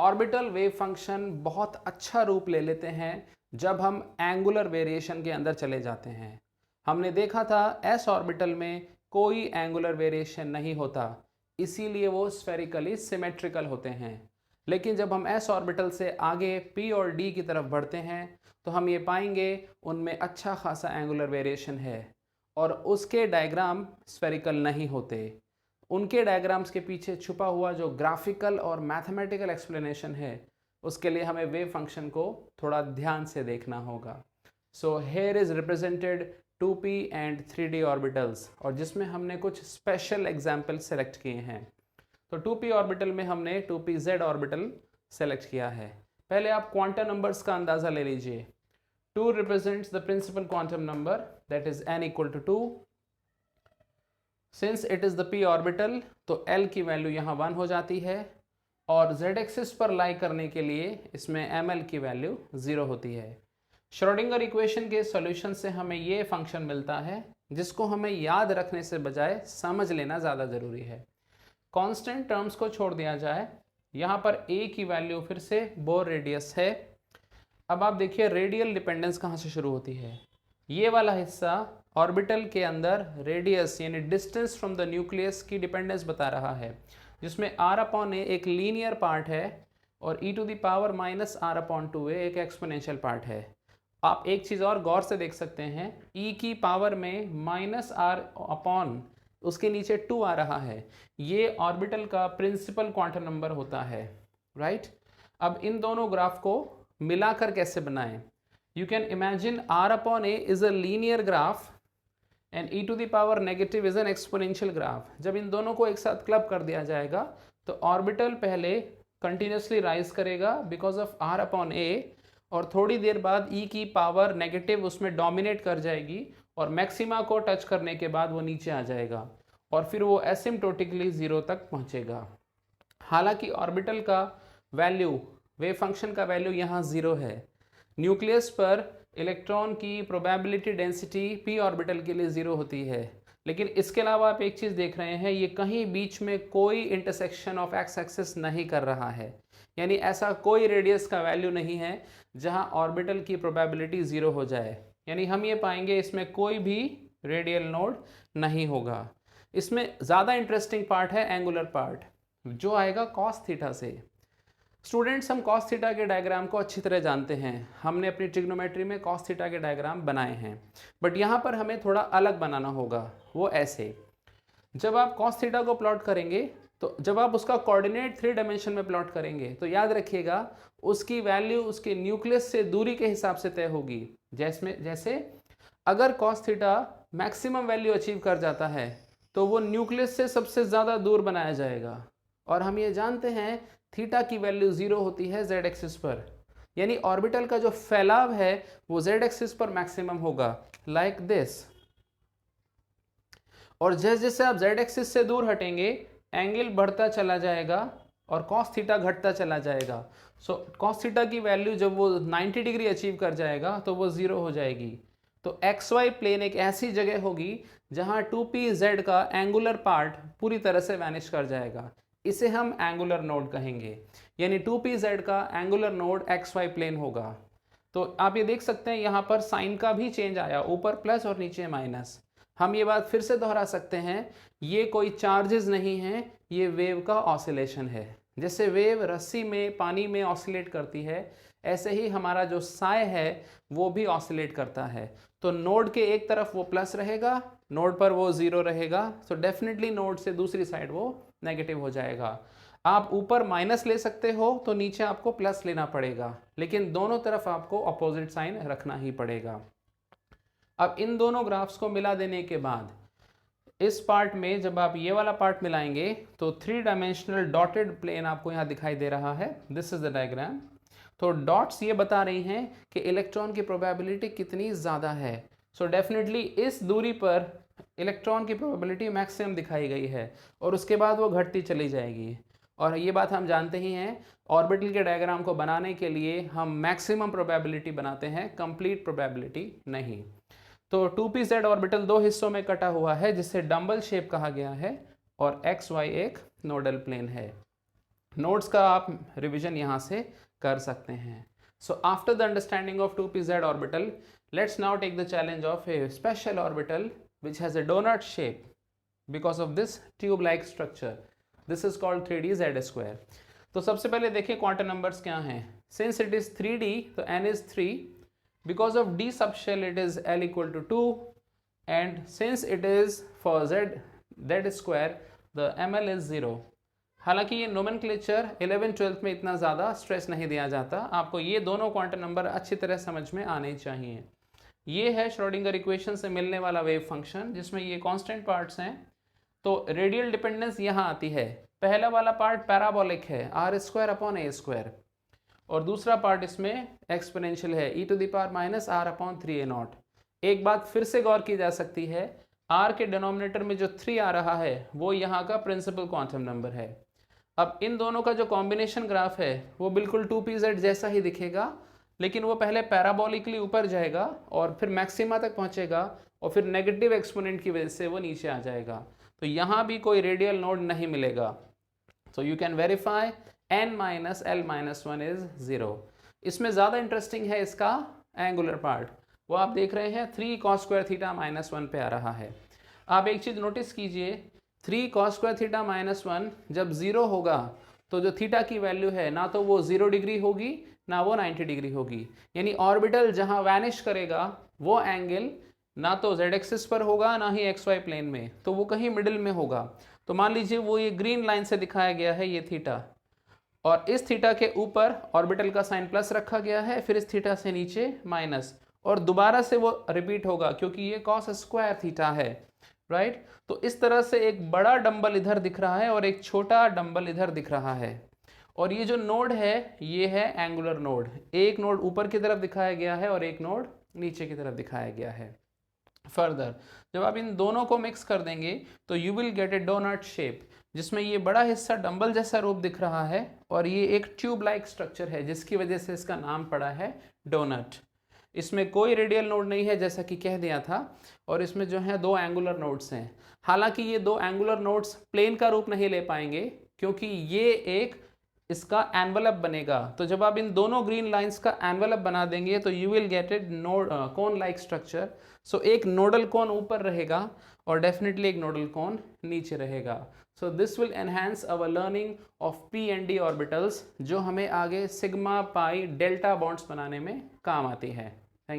Orbital wave function बहुत अच्छा रूप ले लेते हैं जब हम एंगुलर वेरिएशन के अंदर चले जाते हैं। हमने देखा था एस ऑर्बिटल में कोई एंगुलर वेरिएशन नहीं होता, इसीलिए वो स्फेरिकली सिमेट्रिकल होते हैं। लेकिन जब हम एस ऑर्बिटल से आगे पी और डी की तरफ बढ़ते हैं तो हम ये पाएंगे उनमें अच्छा खासा एंगुलर वेरिएशन है और उसके डायग्राम स्फेरिकल नहीं होते। उनके डायग्राम्स के पीछे छुपा हुआ जो ग्राफिकल और मैथमेटिकल एक्सप्लेनेशन है उसके लिए हमें वेव फंक्शन को थोड़ा ध्यान से देखना होगा। So here is represented 2p and 3d orbitals, और जिसमें हमने कुछ स्पेशल एग्जाम्पल सेलेक्ट किए हैं। तो 2p ऑर्बिटल में हमने 2pz ऑर्बिटल सेलेक्ट किया है। पहले आप क्वांटम नंबर्स का अंदाज़ा ले लीजिए। 2 represents the principal quantum number, that is n equal to 2. Since it is the p orbital तो l की वैल्यू यहाँ 1 हो जाती है और z एक्सिस पर लाई करने के लिए इसमें ml की वैल्यू 0 होती है। श्रोडिंगर इक्वेशन के सॉल्यूशन से हमें ये फंक्शन मिलता है जिसको हमें याद रखने से बजाय समझ लेना ज़्यादा ज़रूरी है। कांस्टेंट टर्म्स को छोड़ दिया जाए, यहाँ पर a की वैल्यू फिर से बोर रेडियस है। अब आप देखिए रेडियल डिपेंडेंस कहाँ से शुरू होती है। ये वाला हिस्सा ऑर्बिटल के अंदर रेडियस यानी डिस्टेंस फ्रॉम द न्यूक्लियस की डिपेंडेंस बता रहा है, जिसमें r/a एक लीनियर पार्ट है और e⁻ -r/2a एक एक्सपोनेंशियल पार्ट है। आप एक चीज़ और गौर से देख सकते हैं, e की पावर में -r/ उसके नीचे 2 आ रहा है। ये ऑर्बिटल का प्रिंसिपल क्वांटम नंबर होता है, राइट। अब इन दोनों ग्राफ को मिलाकर कैसे बनाएं? You can imagine r/a is a linear graph and e⁻- is an exponential graph. जब इन दोनों को एक साथ क्लब कर दिया जाएगा तो ऑर्बिटल पहले कंटिन्यूसली राइज करेगा बिकॉज ऑफ r/a, और थोड़ी देर बाद e की पावर नेगेटिव उसमें डोमिनेट कर जाएगी और मैक्सिमा को टच करने के बाद वो नीचे आ जाएगा और फिर वो एसिम्प्टोटिकली 0 तक पहुंचेगा। हालांकि ऑर्बिटल का वैल्यू, वेव फंक्शन का वैल्यू यहाँ 0 है। न्यूक्लियस पर इलेक्ट्रॉन की प्रोबेबिलिटी डेंसिटी p ऑर्बिटल के लिए 0 होती है, लेकिन इसके अलावा आप एक चीज़ देख रहे हैं, ये कहीं बीच में कोई इंटरसेक्शन ऑफ एक्स एक्सिस नहीं कर रहा है, यानी ऐसा कोई रेडियस का वैल्यू नहीं है जहां ऑर्बिटल की प्रोबेबिलिटी 0 हो जाए। यानी हम ये पाएंगे इसमें कोई भी रेडियल नोड नहीं होगा। इसमें ज़्यादा इंटरेस्टिंग पार्ट है एंगुलर पार्ट, जो आएगा कॉस थीटा से। स्टूडेंट्स, हम कॉस थीटा के डायग्राम को अच्छी तरह जानते हैं, हमने अपनी ट्रिग्नोमेट्री में कॉस थीटा के डायग्राम बनाए हैं, बट यहाँ पर हमें थोड़ा अलग बनाना होगा। वो ऐसे, जब आप कॉस थीटा को प्लॉट करेंगे तो जब आप उसका कोऑर्डिनेट 3 डायमेंशन में प्लॉट करेंगे तो याद रखिएगा उसकी वैल्यू उसके न्यूक्लियस से दूरी के हिसाब से तय होगी। जैसे अगर cos theta maximum value achieve कर जाता है तो वो न्यूक्लियस से सबसे ज़्यादा दूर बनाया जाएगा, और हम ये जानते हैं थीटा की वैल्यू 0 होती है z एक्सिस पर, यानी ऑर्बिटल का जो फैलाव है वो z एक्सिस पर मैक्सिमम होगा, लाइक दिस। और जैसे जैसे आप z एक्सिस से दूर हटेंगे एंगल बढ़ता चला जाएगा और कॉस थीटा घटता चला जाएगा। सो कॉस थीटा की वैल्यू जब वो 90 डिग्री अचीव कर जाएगा तो वो 0 हो जाएगी। तो XY प्लेन एक ऐसी जगह होगी जहां 2pz का एंगुलर पार्ट पूरी तरह से वैनिश कर जाएगा, इसे हम एंगुलर नोड कहेंगे, यानी 2pz का एंगुलर नोड XY प्लेन होगा। तो आप ये देख सकते हैं यहाँ पर साइन का भी चेंज आया, ऊपर प्लस और नीचे माइनस। हम ये बात फिर से दोहरा सकते हैं, ये कोई चार्जेस नहीं है, ये वेव का ऑसिलेशन है। जैसे वेव रस्सी में पानी में ऑसिलेट करती है, ऐसे ही हमारा जो साय है वो भी ऑसिलेट करता है। तो नोड के एक तरफ वो प्लस रहेगा, नोड पर वो 0 रहेगा, सो डेफिनेटली नोड से दूसरी साइड वो नेगेटिव हो जाएगा। आप ऊपर माइनस ले सकते हो तो नीचे आपको प्लस लेना पड़ेगा, लेकिन दोनों तरफ आपको अपोजिट साइन रखना ही पड़ेगा। अब इन दोनों ग्राफ्स को मिला देने के बाद इस पार्ट में जब आप ये वाला पार्ट मिलाएंगे तो 3 डायमेंशनल डॉटेड प्लेन आपको यहाँ दिखाई दे रहा है। This is the diagram. तो डॉट्स ये बता रही हैं कि इलेक्ट्रॉन की प्रोबेबिलिटी कितनी ज़्यादा है। सो डेफिनेटली इस दूरी पर इलेक्ट्रॉन की प्रोबेबिलिटी मैक्सिमम दिखाई गई है और उसके बाद वो घटती चली जाएगी। और ये बात हम जानते ही हैं, ऑर्बिटल के डायग्राम को बनाने के लिए हम मैक्सिमम प्रोबेबिलिटी बनाते हैं, कंप्लीट प्रोबेबिलिटी नहीं। तो 2pz ऑर्बिटल 2 हिस्सों में कटा हुआ है जिसे डंबल शेप कहा गया है और XY एक नोडल प्लेन है। नोट्स का आप रिविजन यहाँ से कर सकते हैं. So after the understanding of 2pz orbital, let's now take the challenge of a special orbital which has a donut shape because of this tube-like structure. This is called 3d z square. तो सबसे पहले देखिए quantum numbers क्या हैं. Since it is 3d, तो n is 3. Because of d subshell, it is l equal to 2. And since it is for z square, the ml is 0. हालांकि ये nomenclature 11-12 में इतना ज़्यादा स्ट्रेस नहीं दिया जाता. आपको ये दोनों क्वांटम नंबर अच्छी तरह समझ में आने चाहिए. ये है श्रोडिंगर इक्वेशन से मिलने वाला वेव फंक्शन जिसमें ये कांस्टेंट पार्ट्स हैं. तो रेडियल डिपेंडेंस यहाँ आती है. पहला वाला पार्ट पैराबोलिक है R square upon A square, और दूसरा पार्ट इसमें एक्सपोनेंशियल है e to the power minus R upon 3a0. एक बात फिर से गौर की जा सकती है, r के डिनोमिनेटर में जो 3 आ रहा है वो यहाँ का प्रिंसिपल क्वांटम नंबर है. अब इन दोनों का जो कॉम्बिनेशन ग्राफ है वो बिल्कुल 2pz जैसा ही दिखेगा, लेकिन वो पहले पैराबोलिकली ऊपर जाएगा और फिर मैक्सिमा तक पहुंचेगा और फिर नेगेटिव एक्सपोनेंट की वजह से वो नीचे आ जाएगा. तो यहाँ भी कोई रेडियल नोड नहीं मिलेगा. So you can verify n minus l minus 1 is 0. इसमें ज़्यादा इंटरेस्टिंग है इसका एंगुलर पार्ट. वो आप देख रहे हैं 3 cos स्क्वायर थीटा माइनस 1 पे आ रहा है. आप एक चीज़ नोटिस कीजिए, 3 cos स्क्वायर थीटा माइनस 1 जब 0 होगा तो जो थीटा की वैल्यू है ना तो वो 0 डिग्री होगी ना वो 90 डिग्री होगी. यानी ऑर्बिटल जहाँ वैनिश करेगा वो एंगल ना तो z एक्सिस पर होगा ना ही xy प्लेन में, तो वो कहीं मिडिल में होगा. तो मान लीजिए वो ये ग्रीन लाइन से दिखाया गया है ये थीटा, और इस थीटा के ऊपर ऑर्बिटल का साइन प्लस रखा गया है, फिर इस थीटा से नीचे माइनस, और दोबारा से वो रिपीट होगा क्योंकि ये cos स्क्वायर थीटा है. राइट. तो इस तरह से एक बड़ा डंबल इधर दिख रहा है और एक छोटा डंबल इधर दिख रहा है. और ये जो नोड है ये है एंगुलर नोड. एक नोड ऊपर की तरफ दिखाया गया है और एक नोड नीचे की तरफ दिखाया गया है. फर्दर जब आप इन दोनों को मिक्स कर देंगे तो you will get a doughnut shape, जिसमें ये बड़ा हिस्सा डंबल जैसा रूप दिख रहा है और ये एक ट्यूब लाइक स्ट्रक्चर है जिसकी वजह से इसका नाम पड़ा है डोनट. इसमें कोई रेडियल नोड नहीं है जैसा कि कह दिया था, और इसमें जो है 2 एंगुलर नोड्स हैं. हालांकि ये 2 एंगुलर नोड्स प्लेन का रूप नहीं ले पाएंगे क्योंकि ये एक इसका एनवलप बनेगा. तो जब आप इन दोनों ग्रीन लाइंस का एनवलप बना देंगे तो you will get it node cone like structure. So एक नोडल कोन ऊपर रहेगा और डेफिनेटली एक नोडल कोन नीचे रहेगा. So this will enhance our learning of p and d orbitals, जो हमें आगे सिग्मा पाई डेल्टा बॉन्ड्स बनाने में काम आती है.